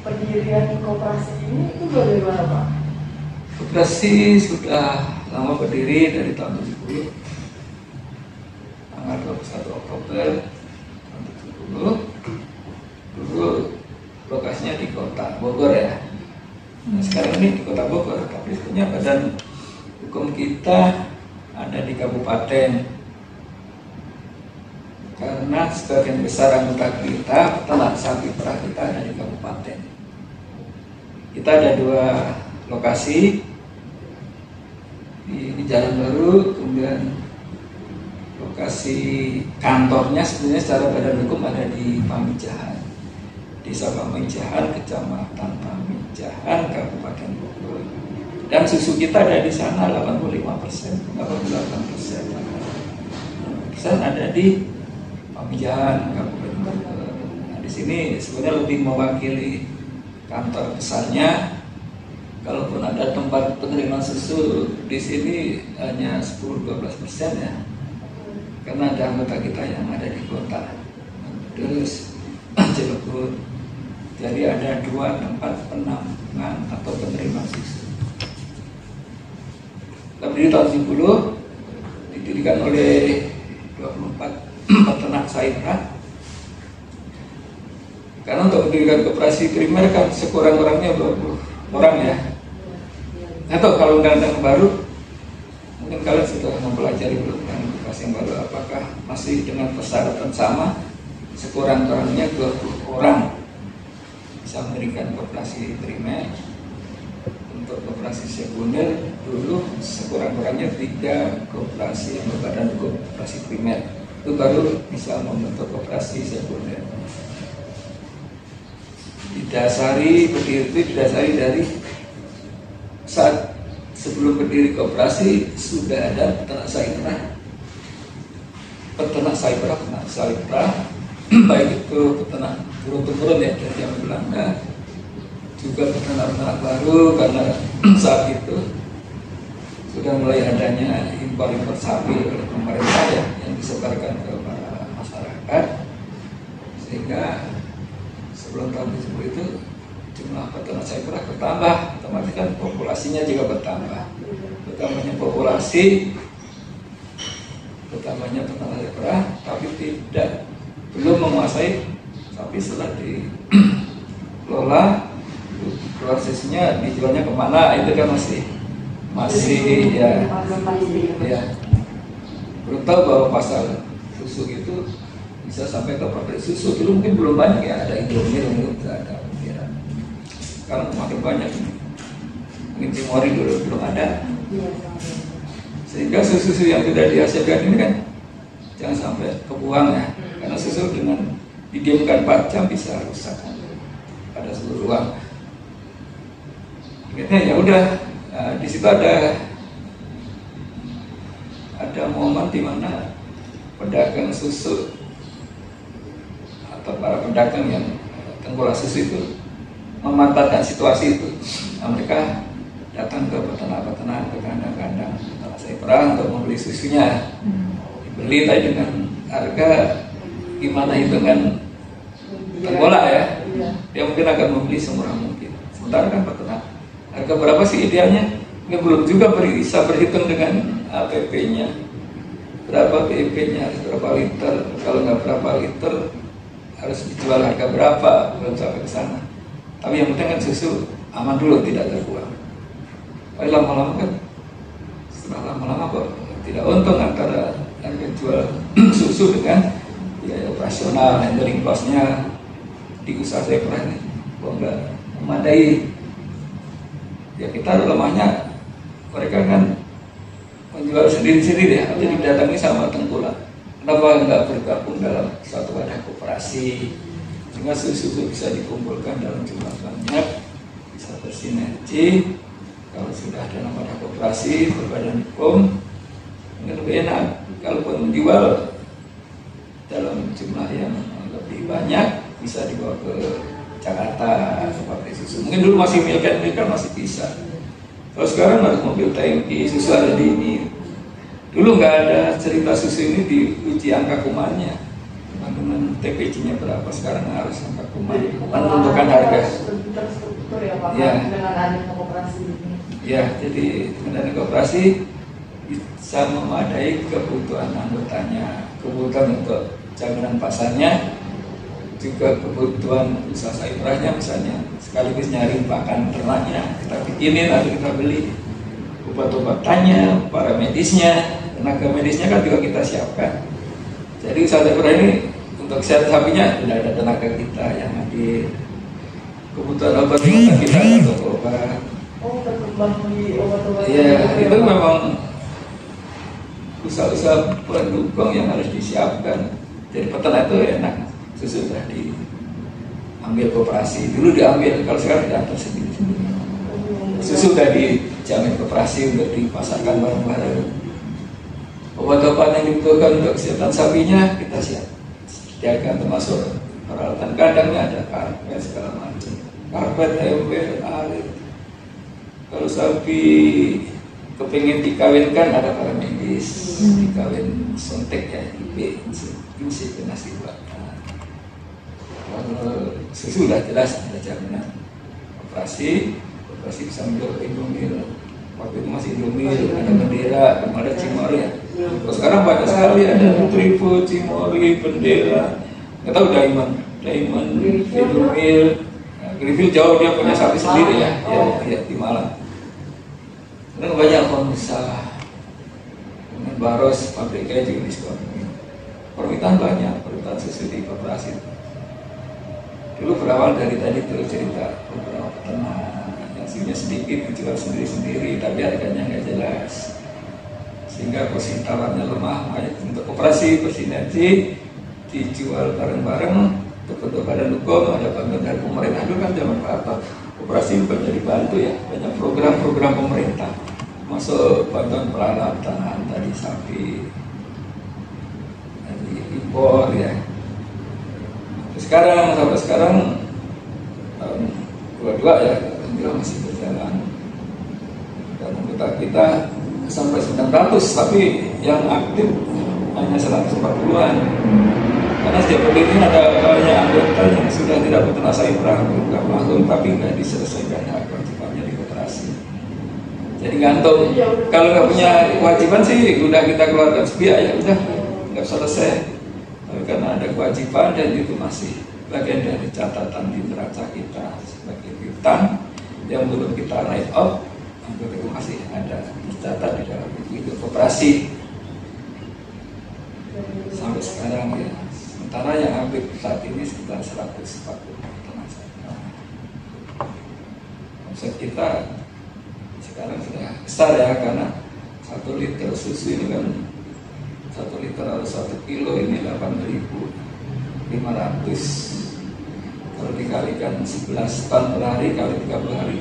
pendirian koperasi ini itu bagaimana Pak? Koperasi sudah lama berdiri dari tahun 70, tanggal 21 Oktober tahun 70. Dulu lokasinya di kota Bogor ya. Nah, sekarang ini di kota Bogor, tapi sebenarnya badan hukum kita ada di kabupaten. Karena sebagian besar anggota kita, peternak sapi perah kita ada di kabupaten. Kita ada 2 lokasi di Jalan Baru, kemudian lokasi kantornya sebenarnya secara badan hukum ada di Pamijahan, Desa Pamijahan, Kecamatan Pamijahan, Kabupaten Bogor. Dan susu kita ada di sana 85%, 88% ada di Pamijahan, Kabupaten Bogor. Nah, di sini sebenarnya lebih mewakili kantor besarnya. Kalaupun ada tempat penerimaan susu di sini hanya 10-12% ya, karena ada anggota kita yang ada di kota, terus Cirebon. Jadi ada 2 tempat penampungan atau penerimaan susu. Berdiri tahun 70, didirikan oleh 24 peternak sapi. Karena untuk mendirikan koperasi primer kan sekurang-kurangnya 20 orang ya. Atau kalau undang-undang baru, mungkin kalian sudah mempelajari belum kan koperasi yang baru, apakah masih dengan persyaratan sama, sekurang-kurangnya 20 orang bisa mendirikan koperasi primer. Untuk koperasi sekunder dulu sekurang-kurangnya 3 koperasi yang berbadan hukum koperasi primer, itu baru bisa membentuk koperasi sekunder. Didasari dari saat sebelum berdiri koperasi sudah ada peternak sapi perah, baik itu peternak turun-temurun ya dari zaman Belanda, juga peternak baru karena saat itu sudah mulai adanya impor sapi oleh pemerintah ya, yang disebarkan ke para masyarakat, sehingga sebelum tahun 70 itu jumlah peternak sapi perah bertambah, otomatis kan populasinya juga bertambah. Bertambahnya populasi, bertambahnya peternak sapi perah, tapi belum menguasai sapi. Setelah dikelola, prosesnya dijualnya kemana itu kan masih ya belum tahu bahwa pasar susu itu bisa sampai ke pabrik susu. Dulu mungkin belum banyak ya, ada Indomie, ada ya. Sekarang makin banyak, mungkin Timori dulu belum ada. Sehingga susu yang sudah dihasilkan ini kan jangan sampai kebuang ya, karena susu dengan didiamkan 4 jam bisa rusak pada seluruh ruang. Akhirnya ya udah, di situ ada momen di mana pedagang susu atau para pedagang yang tengkulak susu itu memanfaatkan situasi itu. Nah, mereka datang ke peternak-peternak, ke kandang-kandang peternak sapi perah untuk membeli susunya. Dibeli tadi dengan harga gimana hitungan tengkulak ya, dia mungkin akan membeli semurah mungkin. Sementara kan peternak, harga berapa sih idealnya? Ini belum juga bisa berhitung dengan APP-nya, berapa PIP-nya, berapa liter, kalau nggak berapa liter harus dijual harga berapa, belum sampai ke sana. Tapi yang penting kan susu aman dulu, tidak terbuang. Tapi lama-lama kan, setelah lama-lama kok tidak untung antara harga jual susu dengan biaya operasional, handling cost-nya di usaha saya pernah ini, kok nggak memadai. Ya kita lemahnya, mereka kan menjual sendiri-sendiri ya, atau didatangi sama tengkulak. Kenapa nggak bergabung dalam suatu wadah koperasi, sehingga susu bisa dikumpulkan dalam jumlah banyak, bisa bersinergi. Kalau sudah dalam wadah koperasi berbadan hukum, mungkin lebih enak. Kalaupun menjual dalam jumlah yang lebih banyak, bisa dibawa ke Jakarta seperti susu. Mungkin dulu masih milkan masih bisa. Kalau sekarang harus mobil tangki, susu ada di ini. Dulu nggak ada cerita susu ini diuji angka kumannya, dengan TPC-nya berapa. Sekarang harus angka kuman, menentukan harga. Ya. dengan adanya koperasi ini? Ya, jadi dengan adanya koperasi bisa memadai kebutuhan anggotanya, kebutuhan untuk jaminan pasarnya, juga kebutuhan usaha sayurannya misalnya, sekaligus nyari pakan ternaknya kita bikinin atau kita beli, obat-obatannya, para medisnya, tenaga medisnya kan juga kita siapkan. Jadi usaha sayuran ini untuk kesehatan sapinya sudah ada tenaga kita yang hadir, kebutuhan obat-obatan kita untuk obat. Oh, berkembang di obat-obatan. Iya, itu memang usaha-usaha pendukung yang harus disiapkan. Jadi peternak itu enak, susu sudah diambil koperasi, dulu diambil, kalau sekarang diatur sendiri-sendiri. Susu sudah dijamin koperasi untuk dipasarkan bareng-bareng. Obat-obatan yang dibutuhkan untuk kesehatan sapinya kita siap sediakan, termasuk peralatan kandangnya ada karpet segala macam, karpet, ember, arit. Kalau sapi kepingin dikawinkan ada para medis, dikawin sontek ya, inseminasi buatan. Kalau susu sudah jelas ada jaminan operasi bisa menjual Indomil. Waktu itu masih Indomil, ada bendera, ada Cimori ya. Kalau sekarang banyak sekali ada Nutrifood, Cimori, bendera. Nggak tahu Diamond, Indomil. Greenfield jauh, dia punya sapi sendiri ya, ya di Malang. Dan banyak pengusaha, dengan Baros, pabriknya juga di Sukabumi. Permintaan banyak, permintaan susu di koperasi. Dulu berawal dari tadi terus cerita beberapa peternak yang susunya sedikit dijual sendiri-sendiri, tapi harganya nggak jelas, sehingga posisi tawarnya lemah. Makanya untuk koperasi bersinergi, dijual bareng-bareng. Untuk badan hukum ada bantuan dari pemerintah. Dulu kan zaman Pak Harto, koperasi juga dibantu ya, banyak program-program pemerintah, masuk bantuan peralatan tadi sapi, dari impor ya. Sekarang sampai sekarang tahun 22 ya, alhamdulillah masih berjalan. Dan anggota kita sampai 900, tapi yang aktif hanya 140-an. Karena setiap ini ada banyak anggota yang sudah tidak beternak sayuran, nggak paham, tapi nggak diselesaikan hak kewajibannya di koperasi. Jadi gantung. Kalau nggak punya kewajiban sih, udah kita keluarkan sepihak ya udah nggak selesai. Tapi karena ada kewajiban dan itu masih bagian dari catatan di neraca kita sebagai piutang yang belum kita write off, itu masih ada tercatat di dalam buku koperasi sampai sekarang ya. Sementara yang aktif saat ini sekitar 140 peternak sayuran. Omset kita sekarang sudah besar ya, karena 1 liter susu ini kan 1 liter atau 1 kilo ini 8.500. Kalau dikalikan 11 ton per hari kali 30 hari,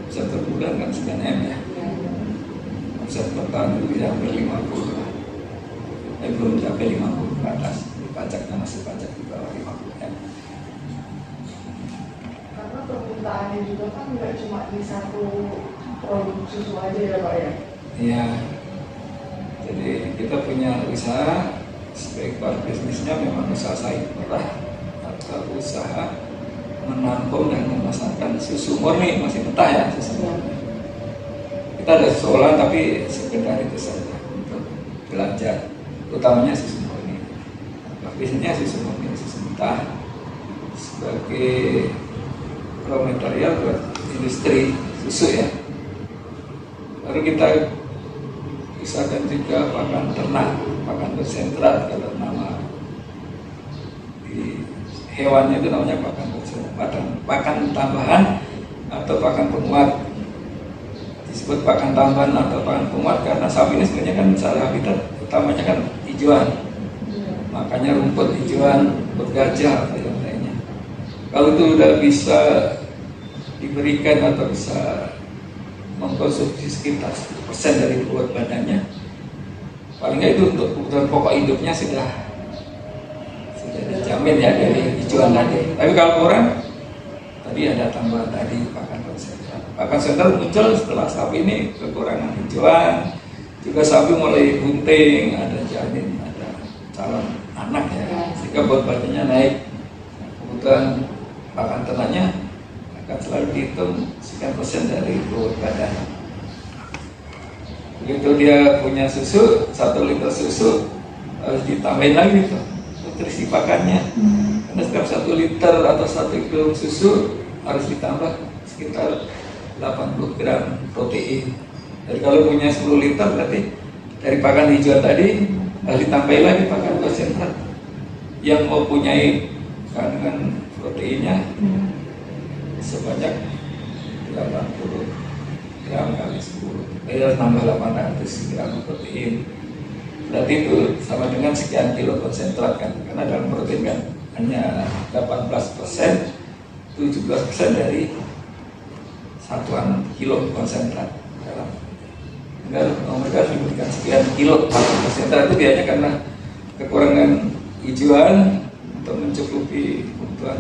omset per bulan kan 9 M ya. Omset per tahun itu bisa hampir 50. Belum sampai 50 ke atas. Pajaknya masih pajak di bawah 50 M. Karena permintaannya juga kan nggak cuma di satu produk susu aja ya Pak ya? Iya. Jadi kita punya usaha, spektor bisnisnya memang usaha sayuran atau usaha menampung dan memasarkan susu murni, masih mentah ya susu murni. Kita ada susu olahan tapi sekedar itu saja untuk belanja, utamanya susu murni. Biasanya susu murni, susu mentah sebagai raw material buat industri susu ya. Baru kita usahakan juga pakan ternak, pakan konsentrat, kalau nama di hewannya itu namanya pakan konsentrat, pakan tambahan atau pakan penguat. Disebut pakan tambahan atau pakan penguat karena sapi ini sebenarnya kan cara habitat utamanya kan hijauan. Makanya rumput hijauan, rumput gajah atau yang lainnya. Kalau itu udah bisa diberikan atau bisa mengkonsumsi sekitar 10% dari bobot badannya, paling nggak itu untuk kebutuhan pokok hidupnya sudah dijamin ya dari hijauan tadi. Tapi kalau kurang, tadi ada tambahan tadi pakan konsentrat. Pakan konsentrat muncul setelah sapi ini kekurangan hijauan, juga sapi mulai bunting, ada janin, ada calon anak ya, sehingga bobot badannya naik. Kebutuhan pakan ternaknya akan selalu dihitung sekian persen dari bobot badan. Begitu dia punya susu, 1 liter susu harus ditambahin lagi tuh nutrisi pakannya. Karena setiap 1 liter atau 1 kilo susu harus ditambah sekitar 80 gram protein. Jadi kalau punya 10 liter berarti dari pakan hijau tadi harus ditambahin lagi pakan konsentrat yang mempunyai kandungan proteinnya sebanyak 80 gram kali 10. Jadi harus tambah 800 gram protein. Berarti itu sama dengan sekian kilo konsentrat kan, karena dalam protein kan hanya 18%, 17% dari satuan kilo konsentrat dalam. Mereka harus diberikan sekian kilo konsentrat itu biasanya karena kekurangan hijauan untuk mencukupi kebutuhan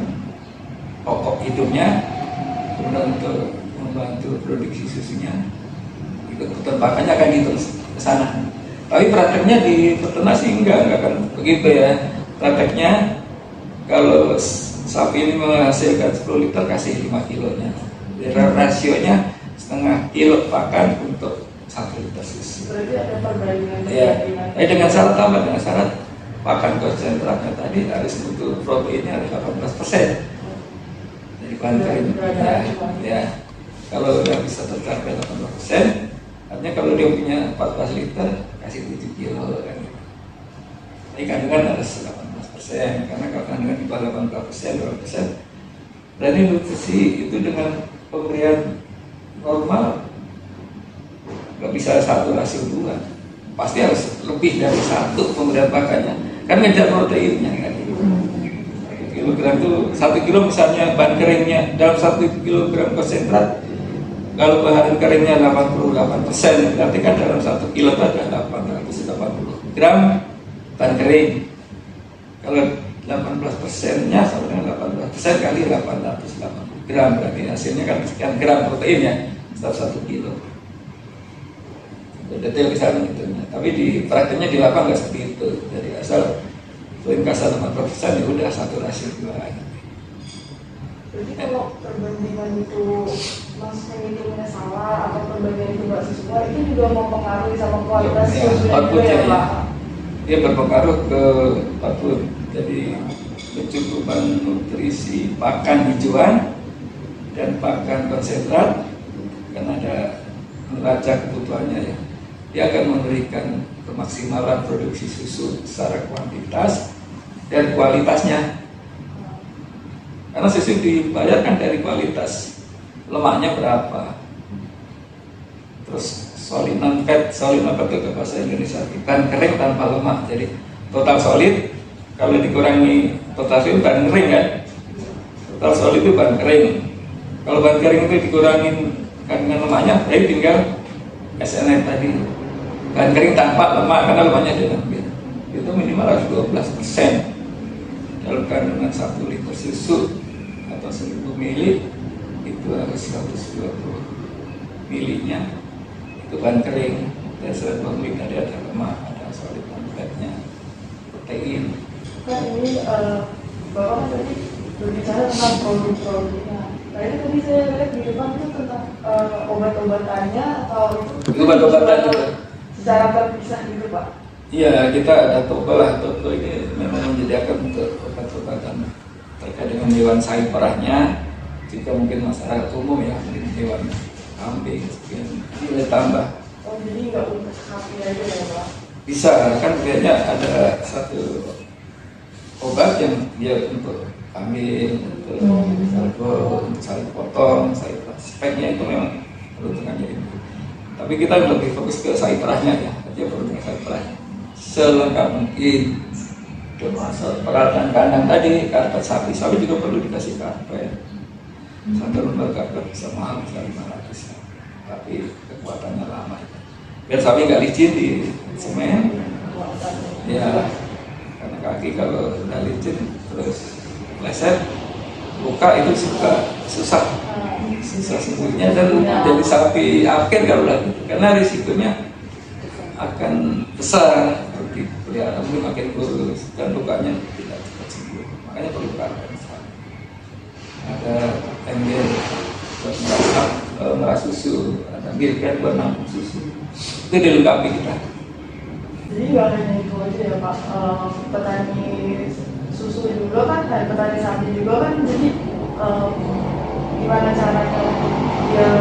pokok hidupnya, kemudian untuk membantu produksi susunya. Kebutuhan pakannya akan dihitung ke sana. Tapi prakteknya di peternak sih enggak akan begitu ya. Prakteknya kalau sapi ini menghasilkan 10 liter kasih 5 kilonya. Jadi rasionya setengah kilo pakan untuk 1 liter susu. Berarti ada perbandingan Ya, dengan syarat tambah dengan syarat pakan konsentratnya tadi harus butuh proteinnya harus 18%. Jadi bahan kering. Ya. Kalau udah bisa tercapai 18%, artinya kalau dia punya 14 liter kasih 7 kilo kan. Jadi kandungan harus 18%, karena kalau kandungan di bawah 18%, 2%, berarti nutrisi itu dengan pemberian normal nggak bisa 1:2, pasti harus lebih dari 1 pemberian pakannya, kan ngejar proteinnya kan. 1 kilogram itu 1 kilo misalnya bahan keringnya dalam 1 kilogram konsentrat, kalau bahan keringnya 88%, berarti kan dalam 1 kilo itu ada 880 gram bahan kering. Kalau 18%-nya sama dengan 18% kali 880 gram, berarti hasilnya kan sekian gram protein ya setiap 1 kilo. Detail bisa menghitungnya, tapi di prakteknya di lapangan nggak seperti itu. Jadi asal klaim kasar 80% ya udah 1:2. Jadi kalau perbandingan itu Mas menghitungnya salah atau perbandingan itu nggak sesuai, itu juga mempengaruhi sama kualitas susunya juga ya Pak? Dia berpengaruh ke output. Jadi kecukupan nutrisi pakan hijauan dan pakan konsentrat kan ada neraca kebutuhannya ya. Dia akan memberikan kemaksimalan produksi susu secara kuantitas dan kualitasnya. Karena susu dibayarkan dari kualitas lemaknya berapa, terus solid non fat itu bahasa Indonesia bahan kering tanpa lemak. Jadi total solid kalau dikurangi total solid bahan kering kan, total solid itu bahan kering. Kalau bahan kering itu dikurangin kandungan lemaknya, jadi tinggal SNF tadi, bahan kering tanpa lemak karena lemaknya diambil. Itu minimal harus 12% dalam kandungan 1 liter susu atau 1000 mili itu harus 120 milinya itu bahan kering. Dan 120 mili tadi ada lemak, ada solid fatnya, protein. Kan ini Bapak tadi berbicara tentang produk-produknya. Nah ini tadi saya lihat di depan itu tentang obat-obatannya atau itu obat-obatan itu secara terpisah gitu Pak? Iya, kita ada toko lah. Toko ini memang menyediakan untuk obat-obatan terkait dengan hewan sapi perahnya. Jika mungkin masyarakat umum ya, mungkin hewan kambing, nilai tambah. Oh jadi nggak untuk sapi aja ya Pak? Bisa, kan biasanya ada satu obat yang dia untuk kambing, untuk salvo, untuk salib potong, salib speknya itu memang peruntungannya ini. Tapi kita lebih fokus ke sapi perahnya ya, dia peruntungan sapi perahnya. Selengkap mungkin termasuk peralatan kandang tadi, karpet sapi juga perlu dikasih karpet. Satu lembar karpet bisa mahal, bisa 500 ya. Tapi kekuatannya lama biar sapi nggak licin di semen ya, karena kaki kalau udah licin terus leset buka itu susah sembuhnya dan jadi sapi akhir kalau lagi, karena risikonya akan besar kalau dipelihara mungkin makin kurus dan lukanya tidak cepat sembuh, makanya perlu karpet. Ada ember susu, ada milk can buat nampung susu. Itu dilengkapi kita. Jadi nggak hanya itu aja ya Pak, petani susu juga kan, dan petani sapi juga kan, jadi gimana caranya untuk dia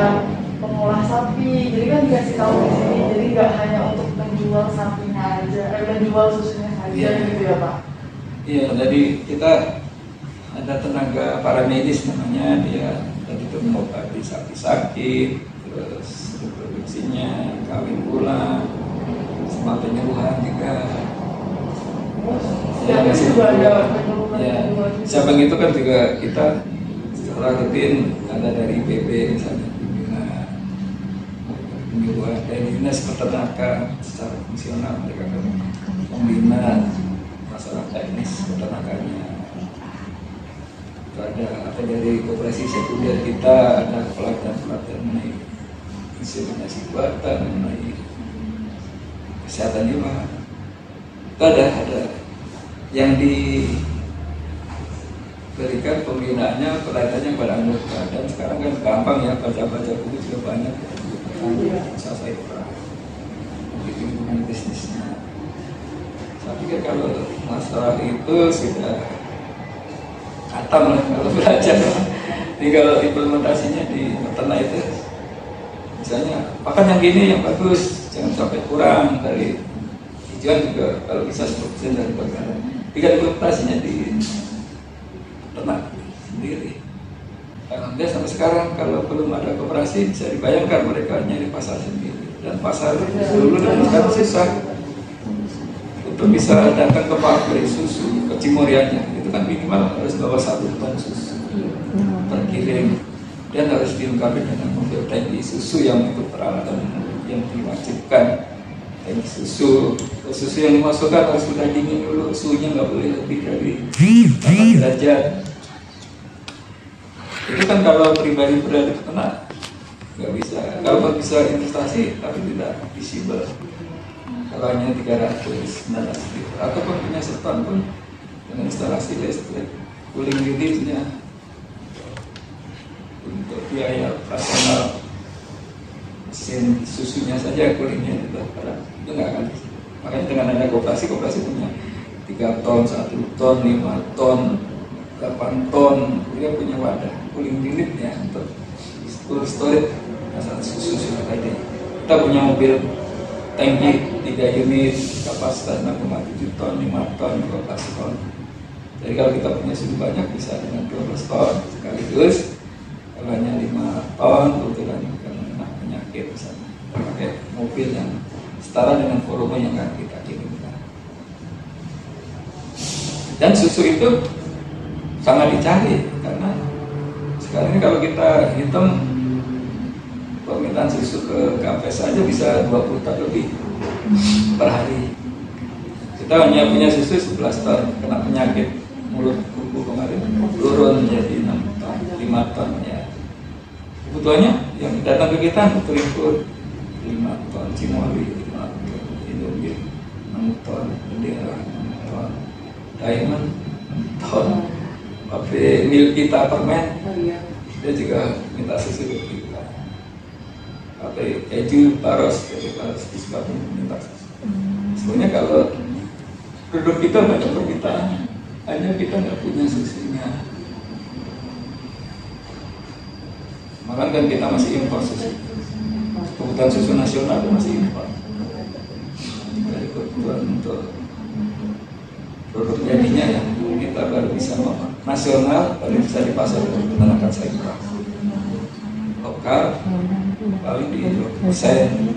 mengolah sapi, jadi kan dikasih tahu di sini, jadi nggak hanya untuk menjual sapinya aja, menjual susunya saja gitu ya Pak. Iya, jadi kita ada tenaga paramedis namanya, dia tadi itu mengobati sapi sakit, terus reproduksinya, kawin ulang, sama penyuluhan juga. Ya, juga ada ya, siapa itu kan juga kita secara rutin ada dari PP misalnya penyuluhan dari dinas peternakan secara fungsional, mereka kan membina masalah teknis peternakannya. Ada dari koperasi sekunder kita, ada pelatihan mengenai inseminasi buatan, mengenai kesehatan hewan. Itu ada yang diberikan pembinaannya, pelatihannya kepada anggota, dan sekarang kan gampang ya, baca buku juga banyak. Bisa saya perang bikin bisnisnya. Saya pikir kalau masalah itu sudah katam lah kalau belajar. Jadi kalau implementasinya di peternak itu, misalnya makan yang gini yang bagus, jangan sampai kurang dari hijauan juga kalau bisa 10% dari bakaran. Jika implementasinya di peternak sendiri. Alhamdulillah sampai sekarang kalau belum ada koperasi bisa dibayangkan mereka nyari pasar sendiri, dan pasar dulu dan sekarang susah untuk bisa datang ke pabrik susu ke Cimorianya, itu kan minimal harus bawa 1 ton susu terkirim, dan harus dilengkapi dengan mobil tangki susu yang untuk peralatan yang diwajibkan. Tangki susu yang dimasukkan harus sudah dingin dulu, suhunya nggak boleh lebih dari 8 derajat. Itu kan kalau pribadi berada peternak nggak bisa, kalau bisa investasi tapi tidak visible. Kalau hanya 300, 900 liter, ataupun punya seton pun dengan instalasi listrik, cooling unitnya, untuk biaya operasional mesin susunya saja coolingnya itu nggak akan. Makanya dengan ada koperasi punya 3 ton, 1 ton, 5 ton, 8 ton, dia punya wadah cooling unitnya untuk storage masalah susu tadi. Kita punya mobil tangki 3 unit, kapasitas 6,7 ton, 5 ton, 12 ton. Jadi kalau kita punya susu banyak bisa dengan 12 ton sekaligus. Kalau hanya 5 ton, kebetulan kena penyakit misalnya, kita pakai mobil yang setara dengan volume yang akan kita kirimkan. Dan susu itu sangat dicari karena sekarang ini kalau kita hitung permintaan susu ke KPS saja bisa 20 ton lebih per hari. Kita hanya punya susu 11 ton, kena penyakit mulut kuku kemarin turun menjadi 6 ton, 5 ton ya. Kebutuhannya yang datang ke kita untuk input 5 ton, Cimoli 5 ton, Indomie 6 ton, Bendera 6 ton, Diamond 6 ton, Cafe Milk kita permen, dia juga minta susu ke kita. Cafe keju Baros, jadi Baros bisa minta susu. Sebenarnya kalau produk kita banyak permintaan, hanya kita nggak punya susunya. Maka kan kita masih impor susu. Kebutuhan susu nasional itu masih impor. Jadi kebutuhan untuk produk jadinya yang kita baru bisa nasional, baru bisa dipasar untuk peternakan sayuran lokal paling di 20%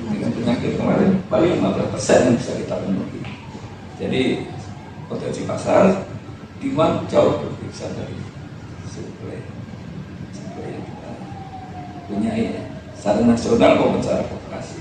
dengan penyakit kemarin paling 15% bisa kita penuhi. Jadi potensi pasar demand jauh lebih besar dari suplai yang kita punya ya, secara nasional maupun secara koperasi.